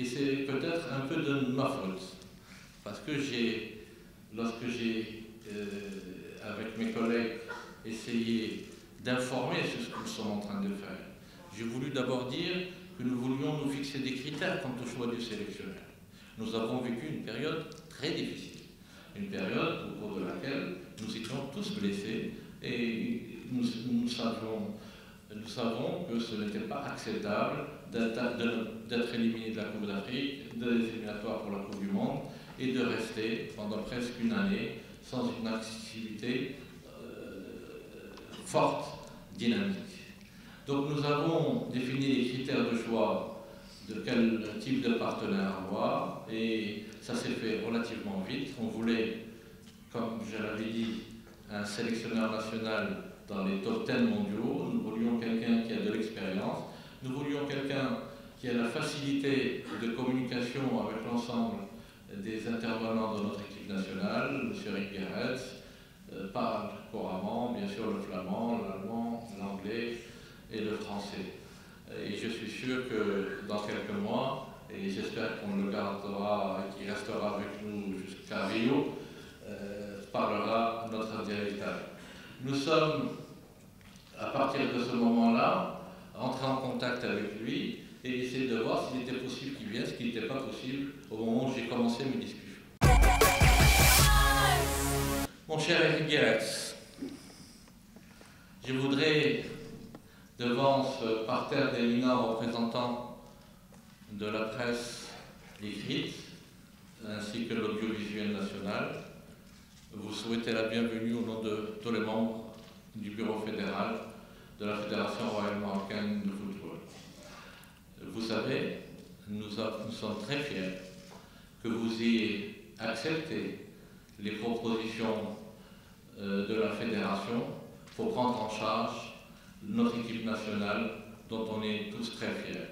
Et c'est peut-être un peu de ma faute, parce que lorsque j'ai, avec mes collègues, essayé d'informer sur ce que nous sommes en train de faire, j'ai voulu d'abord dire que nous voulions nous fixer des critères quant au choix du sélectionneur. Nous avons vécu une période très difficile, une période au cours de laquelle nous étions tous blessés et nous savons que ce n'était pas acceptable d'être éliminé de la Coupe d'Afrique, des éliminatoires pour la Coupe du Monde et de rester pendant presque une année sans une activité forte, dynamique. Donc nous avons défini les critères de choix de quel type de partenaire avoir et ça s'est fait relativement vite. On voulait, comme je l'avais dit, un sélectionneur national dans les top 10 mondiaux. Nous voulions quelqu'un qui a de l'expérience. Nous voulions quelqu'un qui a la facilité de communication avec l'ensemble des intervenants de notre équipe nationale. M. Rick Gerets parle couramment, bien sûr, le flamand, l'allemand, l'anglais et le français. Et je suis sûr que dans quelques mois, et j'espère qu'on le gardera et qu'il restera avec nous jusqu'à Rio, parlera notre directeur. Nous sommes, à partir de ce moment-là, entrés en contact avec lui et essayer de voir s'il était possible qu'il vienne, ce qui n'était pas possible au moment où j'ai commencé mes discussions. Mon cher Eric Gerets, je voudrais, devant ce parterre d'éminents représentants de la presse écrite, ainsi que l'audiovisuel national, vous souhaiter la bienvenue au nom de tous les membres du bureau fédéral de la Fédération royale marocaine de football. Vous savez, nous sommes très fiers que vous ayez accepté les propositions de la Fédération pour prendre en charge notre équipe nationale dont on est tous très fiers.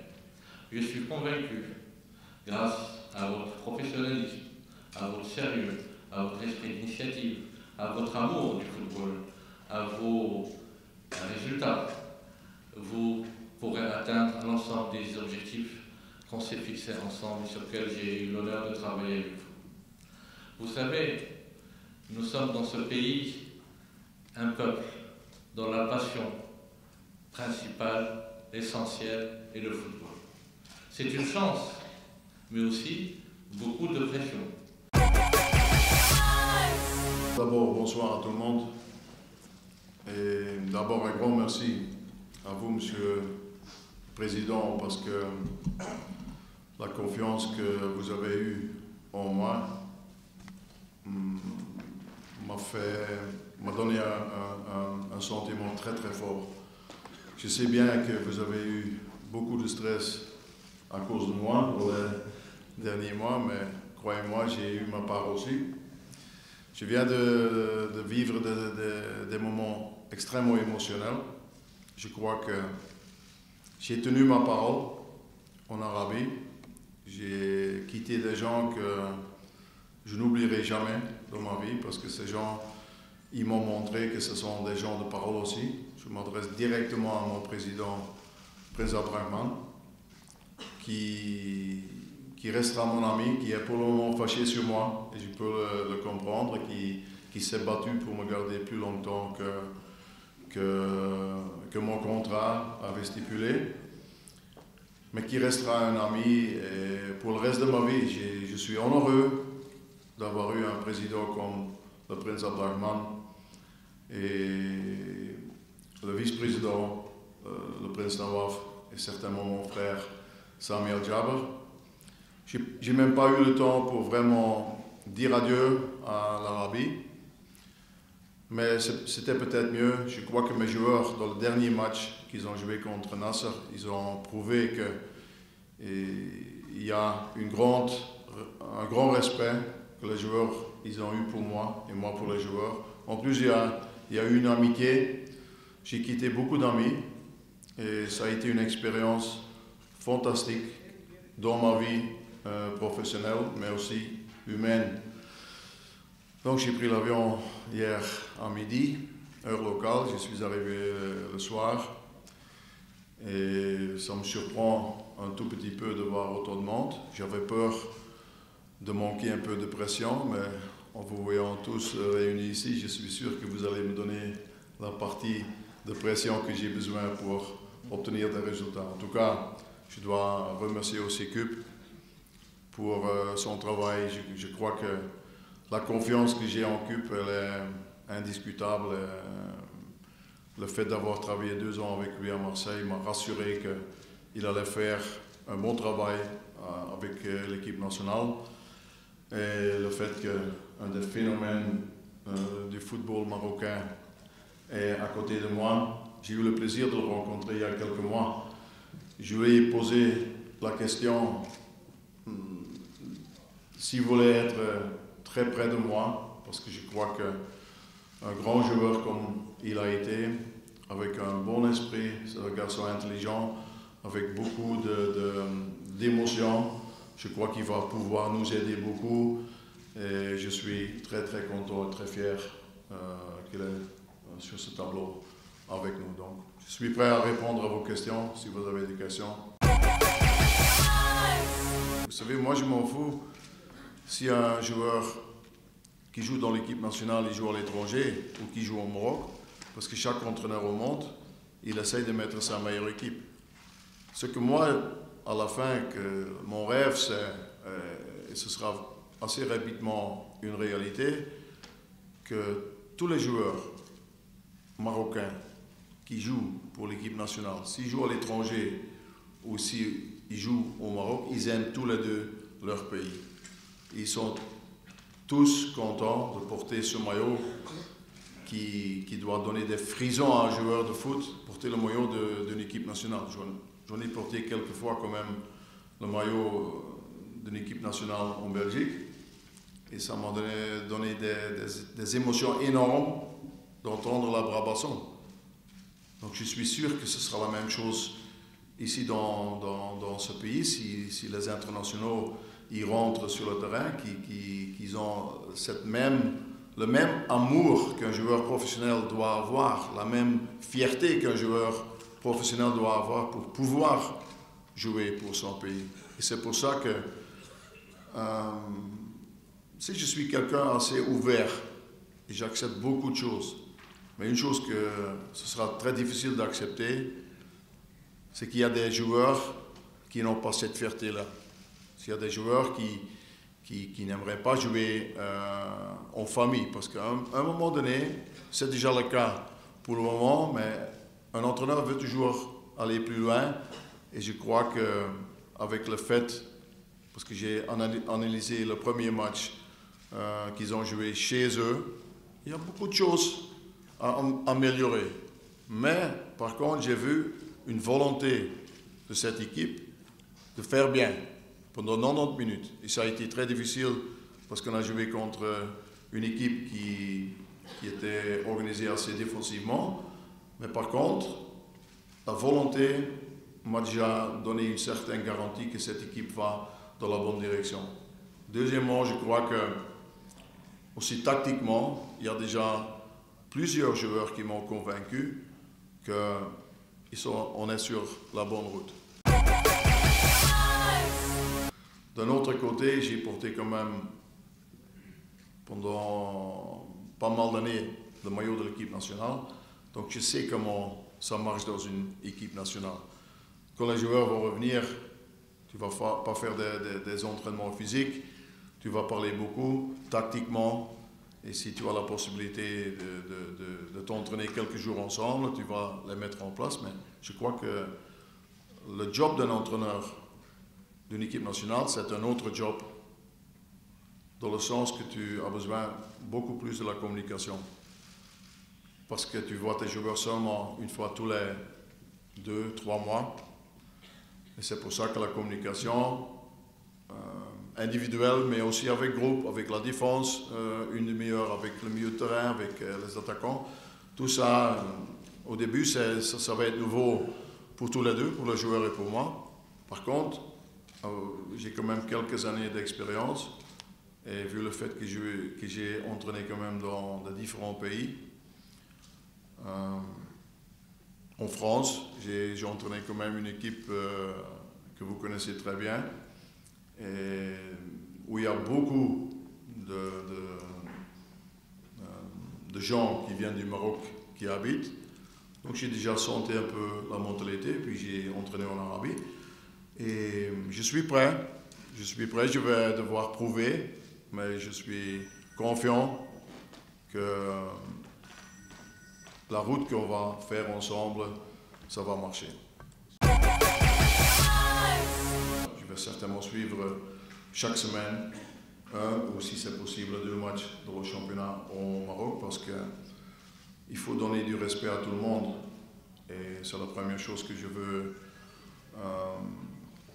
Je suis convaincu, grâce à votre professionnalisme, à votre sérieux, à votre esprit d'initiative, à votre amour du football, à vos résultats, vous pourrez atteindre l'ensemble des objectifs qu'on s'est fixés ensemble et sur lesquels j'ai eu l'honneur de travailler avec vous. Vous savez, nous sommes dans ce pays un peuple dont la passion principale, essentielle, est le football. C'est une chance, mais aussi beaucoup de pression. D'abord, bonsoir à tout le monde. Et d'abord, un grand merci à vous, Monsieur le Président, parce que la confiance que vous avez eue en moi m'a donné un sentiment très très fort. Je sais bien que vous avez eu beaucoup de stress à cause de moi pour les derniers mois, mais croyez-moi, j'ai eu ma part aussi. Je viens de vivre des moments extrêmement émotionnels. Je crois que j'ai tenu ma parole en Arabie. J'ai quitté des gens que je n'oublierai jamais dans ma vie parce que ces gens, ils m'ont montré que ce sont des gens de parole aussi. Je m'adresse directement à mon président, Prince Abdrahman, qui restera mon ami, qui est pour le moment fâché sur moi, et je peux le comprendre, qui s'est battu pour me garder plus longtemps que mon contrat avait stipulé, mais qui restera un ami et pour le reste de ma vie. Je suis honoreux d'avoir eu un président comme le Prince Abdrahman et le vice-président, le Prince Nawaf, et certainement mon frère Sami Al-Jaber. J'ai même pas eu le temps pour vraiment dire adieu à l'Arabie, mais c'était peut-être mieux. Je crois que mes joueurs, dans le dernier match qu'ils ont joué contre Nasser, ils ont prouvé qu'il y a un grand respect que les joueurs ils ont eu pour moi et moi pour les joueurs. En plus, il y a eu une amitié. J'ai quitté beaucoup d'amis et ça a été une expérience fantastique dans ma vie professionnelle, mais aussi humaine. Donc j'ai pris l'avion hier à midi, heure locale. Je suis arrivé le soir. Et ça me surprend un tout petit peu de voir autant de monde. J'avais peur de manquer un peu de pression, mais en vous voyant tous réunis ici, je suis sûr que vous allez me donner la partie de pression que j'ai besoin pour obtenir des résultats. En tout cas, je dois remercier aussi CUP pour son travail. Je crois que la confiance que j'ai en CUP, elle est indiscutable. Le fait d'avoir travaillé 2 ans avec lui à Marseille m'a rassuré qu'il allait faire un bon travail avec l'équipe nationale. Et le fait qu'un des phénomènes du football marocain est à côté de moi, j'ai eu le plaisir de le rencontrer il y a quelques mois. Je lui ai posé la question s'il voulait être très près de moi, parce que je crois qu'un grand joueur comme il a été, avec un bon esprit, c'est un garçon intelligent, avec beaucoup d'émotions, je crois qu'il va pouvoir nous aider beaucoup. Et je suis très content et très fier qu'il est sur ce tableau avec nous. Donc, je suis prêt à répondre à vos questions, si vous avez des questions. Vous savez, moi je m'en fous si un joueur qui joue dans l'équipe nationale, il joue à l'étranger ou qui joue au Maroc, parce que chaque entraîneur au monde, il essaye de mettre sa meilleure équipe. Ce que moi, à la fin, que mon rêve, c'est, et ce sera assez rapidement une réalité, que tous les joueurs marocains qui jouent pour l'équipe nationale, s'ils jouent à l'étranger ou s'ils jouent au Maroc, ils aiment tous les deux leur pays. Ils sont tous contents de porter ce maillot qui doit donner des frissons à un joueur de foot, porter le maillot d'une équipe nationale. J'en ai porté quelques fois quand même le maillot d'une équipe nationale en Belgique. Et ça m'a donné des émotions énormes d'entendre la Brabazon. Donc je suis sûr que ce sera la même chose ici dans ce pays, si les internationaux y rentrent sur le terrain, qu'ils ont le même amour qu'un joueur professionnel doit avoir, la même fierté qu'un joueur professionnel doit avoir pour pouvoir jouer pour son pays. Et c'est pour ça que si je suis quelqu'un assez ouvert et j'accepte beaucoup de choses, mais une chose que ce sera très difficile d'accepter, c'est qu'il y a des joueurs qui n'ont pas cette fierté-là. S'il y a des joueurs qui n'aimeraient pas jouer en famille, parce qu'à un moment donné, c'est déjà le cas pour le moment, mais un entraîneur veut toujours aller plus loin, et je crois qu'avec le fait, parce que j'ai analysé le premier match qu'ils ont joué chez eux, il y a beaucoup de choses à améliorer. Mais par contre, j'ai vu une volonté de cette équipe de faire bien pendant 90 minutes. Et ça a été très difficile parce qu'on a joué contre une équipe qui était organisée assez défensivement. Mais par contre, la volonté m'a déjà donné une certaine garantie que cette équipe va dans la bonne direction. Deuxièmement, je crois que aussi tactiquement, il y a déjà plusieurs joueurs qui m'ont convaincu qu'on est sur la bonne route. D'un autre côté, j'ai porté quand même pendant pas mal d'années le maillot de l'équipe nationale, donc je sais comment ça marche dans une équipe nationale. Quand les joueurs vont revenir, tu ne vas pas faire des entraînements physiques, tu vas parler beaucoup tactiquement, et si tu as la possibilité de t'entraîner quelques jours ensemble, tu vas les mettre en place. Mais je crois que le job d'un entraîneur d'une équipe nationale, c'est un autre job, dans le sens que tu as besoin beaucoup plus de la communication. Parce que tu vois tes joueurs seulement une fois tous les 2-3 mois. Et c'est pour ça que la communication individuelle, mais aussi avec groupe, avec la défense, une demi-heure avec le milieu de terrain, avec les attaquants, tout ça, au début, ça va être nouveau pour tous les deux, pour le joueur et pour moi. Par contre, j'ai quand même quelques années d'expérience, et vu le fait que j'ai entraîné quand même dans de différents pays, en France. J'ai entraîné quand même une équipe que vous connaissez très bien, et où il y a beaucoup de gens qui viennent du Maroc qui habitent. Donc j'ai déjà senti un peu la mentalité, puis j'ai entraîné en Arabie. Et je suis prêt, je vais devoir prouver, mais je suis confiant que la route qu'on va faire ensemble, ça va marcher. Je vais certainement suivre chaque semaine un ou si c'est possible 2 matchs dans le championnat au Maroc, parce qu'il faut donner du respect à tout le monde, et c'est la première chose que je veux.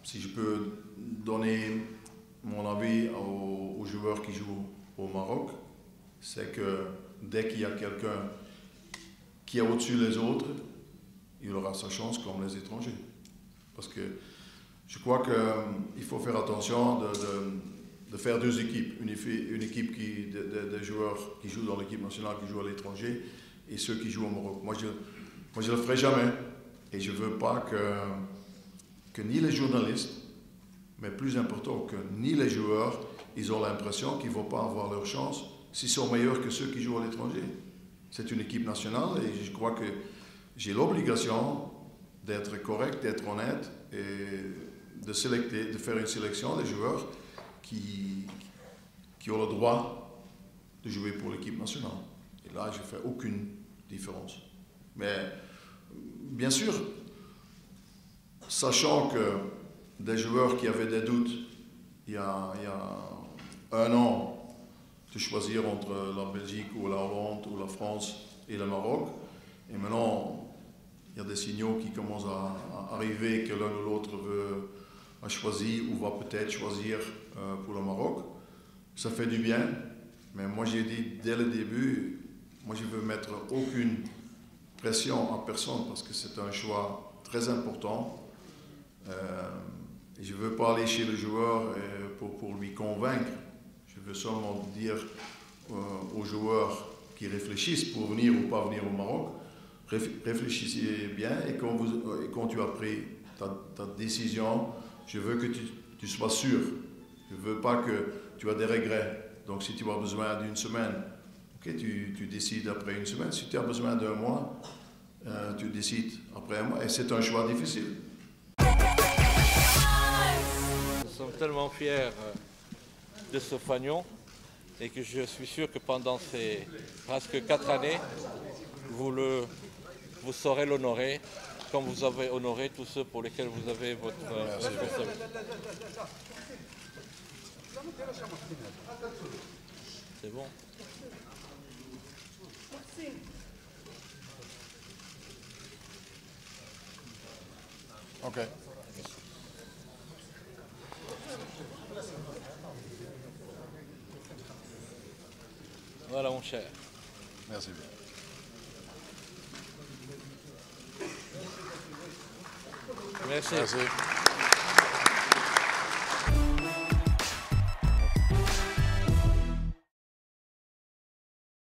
Si je peux donner mon avis aux joueurs qui jouent au Maroc, c'est que dès qu'il y a quelqu'un qui est au-dessus des autres, il aura sa chance comme les étrangers. Parce que je crois qu'il faut faire attention de faire 2 équipes. Une équipe des joueurs qui jouent dans l'équipe nationale, qui jouent à l'étranger, et ceux qui jouent au Maroc. Moi, je ne le ferai jamais. Et je ne veux pas que ni les journalistes, mais plus important que ni les joueurs, ils ont l'impression qu'ils ne vont pas avoir leur chance s'ils sont meilleurs que ceux qui jouent à l'étranger. C'est une équipe nationale et je crois que j'ai l'obligation d'être correct, d'être honnête et de faire une sélection des joueurs qui ont le droit de jouer pour l'équipe nationale. Et là, je ne fais aucune différence. Mais bien sûr, sachant que des joueurs qui avaient des doutes il y a 1 an de choisir entre la Belgique ou la Hollande ou la France et le Maroc, et maintenant il y a des signaux qui commencent à arriver que l'un ou l'autre a choisi ou va peut-être choisir pour le Maroc. Ça fait du bien, mais moi j'ai dit dès le début, moi je veux mettre aucune pression à personne parce que c'est un choix très important. Et je ne veux pas aller chez le joueur pour lui convaincre. Je veux seulement dire aux joueurs qui réfléchissent pour venir ou pas venir au Maroc, réfléchissez bien et quand tu as pris ta décision, je veux que tu sois sûr. Je ne veux pas que tu aies des regrets. Donc si tu as besoin d'1 semaine, okay, tu décides après 1 semaine. Si tu as besoin d'1 mois, tu décides après 1 mois. Et c'est un choix difficile. Nous sommes tellement fiers de ce fanion et que je suis sûr que pendant ces presque 4 années, vous saurez l'honorer comme vous avez honoré tous ceux pour lesquels vous avez votre responsabilité. C'est bon. Ok. Voilà mon cher. Merci bien. Merci. Merci.